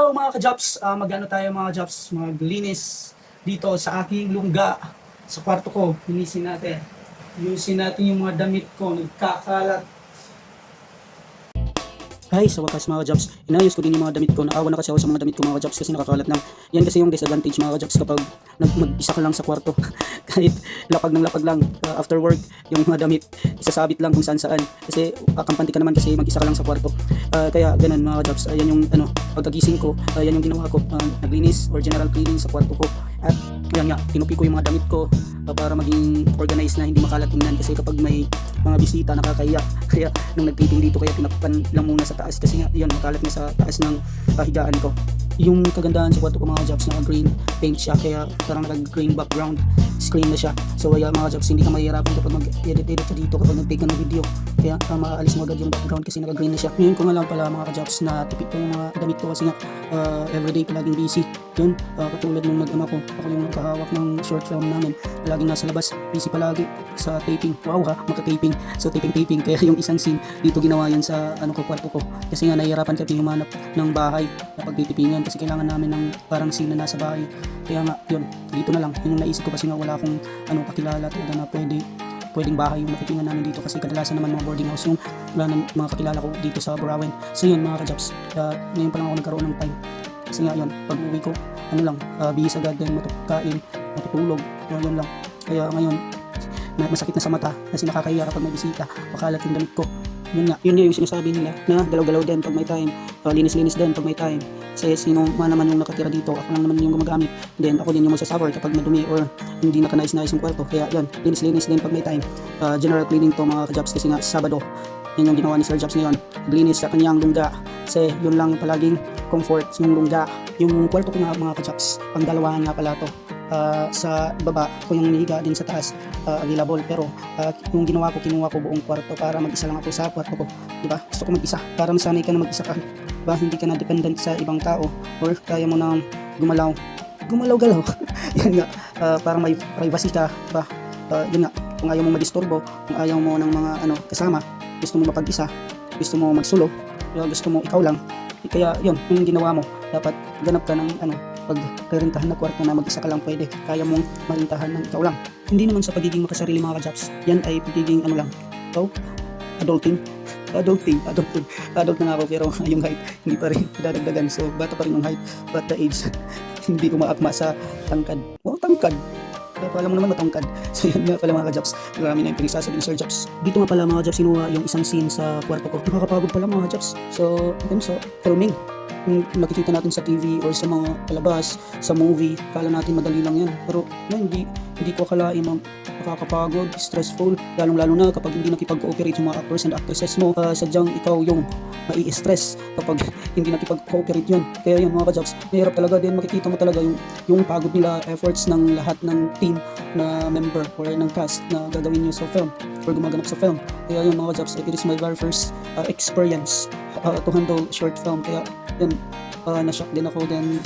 Hello mga ka-Jops, mag-ano tayo mga Jops, maglinis dito sa aking lungga sa kwarto ko. Linisin natin. Ayusin natin yung mga damit ko, nagkakalat. Guys, sa wakas mga jobs, inayos ko din yung mga damit ko. Naawa na kasi ako sa mga damit ko mga jobs kasi nakakalat na. Yan kasi yung disadvantage mga jobs kapag mag-isa ka lang sa kwarto. Kahit lapag ng lapag lang after work, yung mga damit isasabit lang kung saan saan. Kasi kampante ka naman kasi mag-isa ka lang sa kwarto. Kaya ganun mga jobs, ayan yung pagkagising ko, yan yung ginawa ko. Naglinis or general cleaning sa kwarto ko. At yan nga, tinupi ko yung mga damit ko para maging organized na hindi makalat tingnan kasi kapag may mga bisita nakakahiya. Kaya nung nagtiting dito kaya tinakpan lang muna sa taas kasi nga yun makalat na sa taas ng higaan ko. Yung kagandahan sa kwarto ko mga jobs, naka green paint siya kaya parang naka green background screen na siya. So kaya mga jobs, hindi ka mahihirapan kapag mag-edit ka dito kapag nag-take ka ng video. Kaya maaalis mo agad yung background kasi naka green na siya. Ngayon ko nga lang pala mga jobs na tipid ko yung mga damit ko kasi nga everyday palaging busy. Yun, katulad nung nag-ama ko, ako yung nakahawak ng short film namin. Laging nasa labas, busy palagi sa taping. Wow ha, maka-taping. So taping. Kaya yung isang scene dito ginawa yan sa kwarto ko. Kasi nga nahihirapan kami humanap ng bahay na pagtitipingan kasi kailangan namin ng parang scene na nasa bahay. Kaya nga, yun, dito na lang. Yun yung naisip ko kasi nga wala akong kakilala talaga na pwedeng bahay yung matipingan namin dito kasi kadalasan naman mga boarding house yung wala ng mga kakilala ko dito sa Burawen. So yun mga ka-jobs, ngayon pa lang ako nagkaroon ng time. Kasi nga yun, pag uwi ko, bihis agad din matutulog, matutulog, yun lang. Kaya ngayon, masakit na sa mata kasi nakakahiya kapag may bisita, makalat yung damit ko. Yun nga yung sinasabi nila na galaw-galaw din pag may time, linis-linis din pag may time. Kasi sino man naman yung nakatira dito, ako lang naman yung gumagamit. Then ako din yung magsasuffer kapag madumi or hindi nakanais-nais yung kwarto. Kaya yun, linis-linis din pag may time. General cleaning to mga ka-jobs kasi nga Sabado. Yan yung ginawa ni Sir Jobs ngayon. Linis sa kanyang lungga. Kasi yun lang yung palaging comfort yung lungga. Yung kwarto ko nga mga ka-jobs, pang dalawahan nga pala to. Sa baba ko yung nihiga din sa taas available pero yung ginawa ko kinuha ko buong kwarto para mag-isa lang ako sa kwarto ko, diba? Gusto ko mag-isa para masanay ka na mag-isa ka, diba? Hindi ka na dependent sa ibang tao or kaya mo nang gumalaw-galaw yan nga, para may privacy ka, diba? Yun nga, kung ayaw mo madisturbo, kung ayaw mo ng mga kasama, gusto mo mapag-isa, gusto mo magsolo, gusto mo ikaw lang, kaya yun yung ginawa mo, dapat ganap ka ng pagkarintahan na kwarto na mag-isa ka lang pwede, kaya mong marintahan ng ikaw lang. Hindi naman sa pagiging makasarili mga ka-jobs, yan ay pagiging adulting. Adult na nga ako pero yung height hindi pa rin dadagdagan, so bata pa rin yung height but the age hindi umaakma sa tangkad. Tangkad pala mo naman matangkad. So yan nga pala mga ka-jobs, marami na yung pinagsasabi ng Sir Jobs. Dito nga pala mga ka-jobs, sinuha yung isang scene sa kwarto ko. Nakakapagod pala mga ka-jobs. So filming, kung nakikita natin sa TV or sa mga palabas, sa movie, kala natin madali lang yan. Pero hindi ko akalain nakakapagod, stressful, lalong-lalo na kapag hindi nakipag-cooperate yung mga actors and actresses mo. Sadyang ikaw yung mai-stress kapag hindi nakipag-cooperate yun. Kaya yun mga ka-jobs, mahirap talaga din, makikita mo talaga yung pagod nila, efforts ng lahat ng team na member or ng cast na gagawin nyo sa film or gumaganap sa film. Kaya yun mga ka-jobs, it is my very first experience to handle short film. Kaya yun, na-shock din ako. Then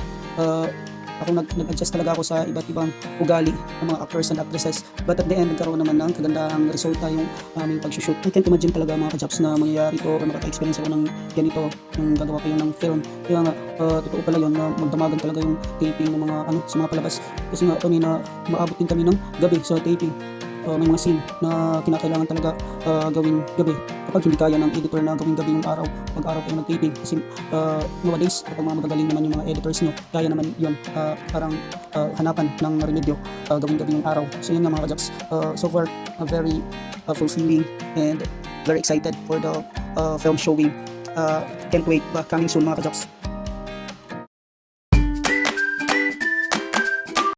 ako nag-adjust talaga ako sa iba't ibang ugali ng mga actors and actresses, but at the end nagkaroon naman ng kagandahang resulta yung aming pag-shoot. I can't imagine talaga mga ka-jobs na mangyayari ito or makaka-experience ako ng ganito yung gagawa ko yun ng film. Kaya nga totoo pala yun na magdamagan talaga yung taping ng mga sa mga palabas kasi nga kami na maabot din kami ng gabi sa taping. May mga scene na kinakailangan talaga gawin gabi kapag hindi kaya ng editor na gawin gabi yung araw, pag-araw kayo nag-taping kasi nowadays kapag mga magagaling naman yung mga editors nyo, kaya naman yun parang hanapan ng remedyo gawin gabi yung araw. So yun nga mga ka-jobs, so far very fulfilling and very excited for the film showing. Can't wait, coming soon mga ka-jobs.